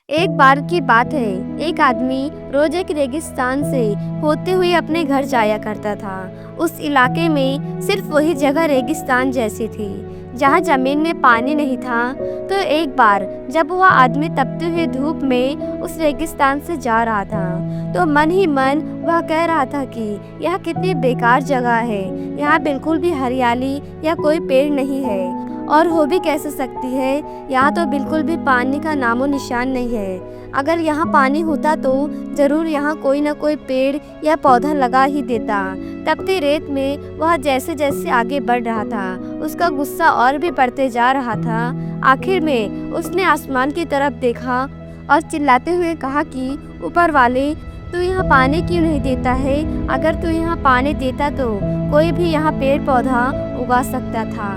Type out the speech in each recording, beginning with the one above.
एक बार की बात है, एक आदमी रोज एक रेगिस्तान से होते हुए अपने घर जाया करता था। उस इलाके में सिर्फ वही जगह रेगिस्तान जैसी थी, जहाँ जमीन में पानी नहीं था। तो एक बार जब वह आदमी तपते हुए धूप में उस रेगिस्तान से जा रहा था, तो मन ही मन वह कह रहा था कि यह कितनी बेकार जगह है। यहाँ बिल्कुल भी हरियाली या कोई पेड़ नहीं है, और हो भी कैसे सकती है। यहाँ तो बिल्कुल भी पानी का नामो निशान नहीं है। अगर यहाँ पानी होता तो जरूर यहाँ कोई ना कोई पेड़ या पौधा लगा ही देता। तपती रेत में वह जैसे जैसे आगे बढ़ रहा था, उसका गुस्सा और भी बढ़ते जा रहा था। आखिर में उसने आसमान की तरफ देखा और चिल्लाते हुए कहा कि ऊपर वाले, तू यहाँ पानी क्यों नहीं देता है? अगर तू यहाँ पानी देता तो कोई भी यहाँ पेड़ पौधा उगा सकता था,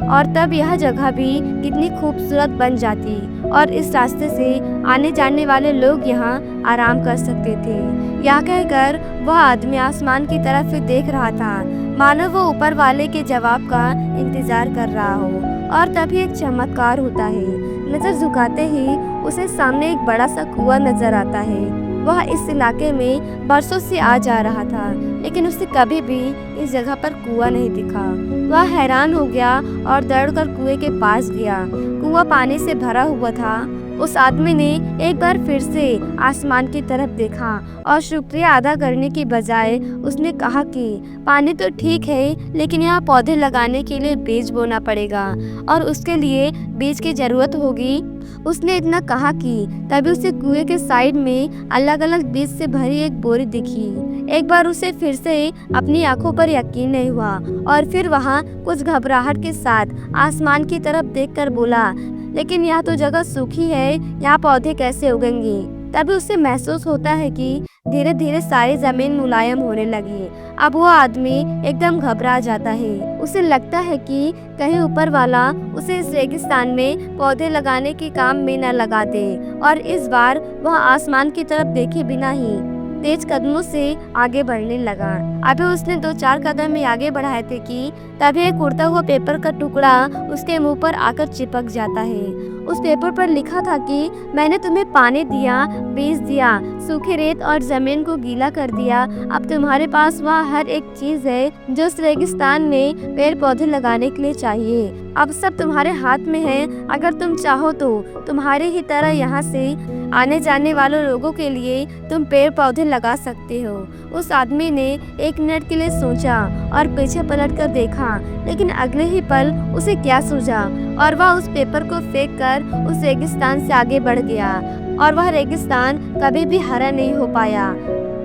और तब यह जगह भी कितनी खूबसूरत बन जाती, और इस रास्ते से आने जाने वाले लोग यहाँ आराम कर सकते थे। यह कहकर वह आदमी आसमान की तरफ देख रहा था, मानो वो ऊपर वाले के जवाब का इंतजार कर रहा हो। और तभी एक चमत्कार होता है। नजर झुकाते ही उसे सामने एक बड़ा सा कुआं नजर आता है। वह इस इलाके में बरसों से आ जा रहा था, लेकिन उसे कभी भी इस जगह पर कुआं नहीं दिखा। वह हैरान हो गया और दौड़कर कुएं के पास गया। कुआं पानी से भरा हुआ था। उस आदमी ने एक बार फिर से आसमान की तरफ देखा और शुक्रिया अदा करने की बजाय उसने कहा कि पानी तो ठीक है, लेकिन यहाँ पौधे लगाने के लिए बीज बोना पड़ेगा, और उसके लिए बीज की जरूरत होगी। उसने इतना कहा कि तभी उसे कुएं के साइड में अलग अलग बीज से भरी एक बोरी दिखी। एक बार उसे फिर से अपनी आंखों पर यकीन नहीं हुआ, और फिर वहाँ कुछ घबराहट के साथ आसमान की तरफ देखकर बोला, लेकिन यह तो जगह सूखी है, यहाँ पौधे कैसे उगेंगे? तभी उसे महसूस होता है कि धीरे धीरे सारी जमीन मुलायम होने लगी। अब वो आदमी एकदम घबरा जाता है। उसे लगता है कि कहीं ऊपर वाला उसे इस रेगिस्तान में पौधे लगाने के काम में न लगा दे, और इस बार वह आसमान की तरफ देखे बिना ही तेज कदमों से आगे बढ़ने लगा। अभी उसने 2-4 कदम ही आगे बढ़ाए थे कि तभी एक उड़ता हुआ पेपर का टुकड़ा उसके मुंह पर आकर चिपक जाता है। उस पेपर पर लिखा था कि मैंने तुम्हें पानी दिया, बीज दिया, सूखी रेत और जमीन को गीला कर दिया। अब तुम्हारे पास वह हर एक चीज है जो इस रेगिस्तान में पेड़ पौधे लगाने के लिए चाहिए। अब सब तुम्हारे हाथ में है। अगर तुम चाहो तो तुम्हारे ही तरह यहाँ से आने जाने वाले लोगों के लिए तुम पेड़ पौधे लगा सकते हो। उस आदमी ने 1 मिनट के लिए सोचा और पीछे पलट कर देखा, लेकिन अगले ही पल उसे क्या सूझा, और वह उस पेपर को फेंक कर उस रेगिस्तान से आगे बढ़ गया, और वह रेगिस्तान कभी भी हरा नहीं हो पाया।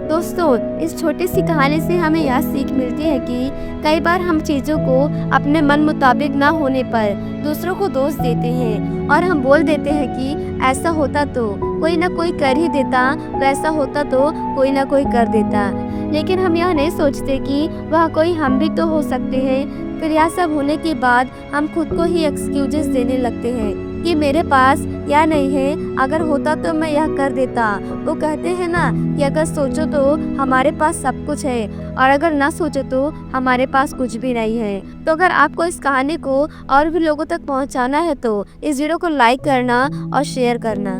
दोस्तों, इस छोटी सी कहानी से हमें यह सीख मिलती है कि कई बार हम चीज़ों को अपने मन मुताबिक ना होने पर दूसरों को दोष देते हैं, और हम बोल देते हैं कि ऐसा होता तो कोई ना कोई कर ही देता, वैसा होता तो कोई ना कोई कर देता। लेकिन हम यह नहीं सोचते कि वह कोई हम भी तो हो सकते हैं। फिर यह सब होने के बाद हम खुद को ही एक्सक्यूजेस देने लगते हैं कि मेरे पास या नहीं है, अगर होता तो मैं यह कर देता। वो कहते हैं ना कि अगर सोचो तो हमारे पास सब कुछ है, और अगर ना सोचो तो हमारे पास कुछ भी नहीं है। तो अगर आपको इस कहानी को और भी लोगों तक पहुंचाना है तो इस वीडियो को लाइक करना और शेयर करना।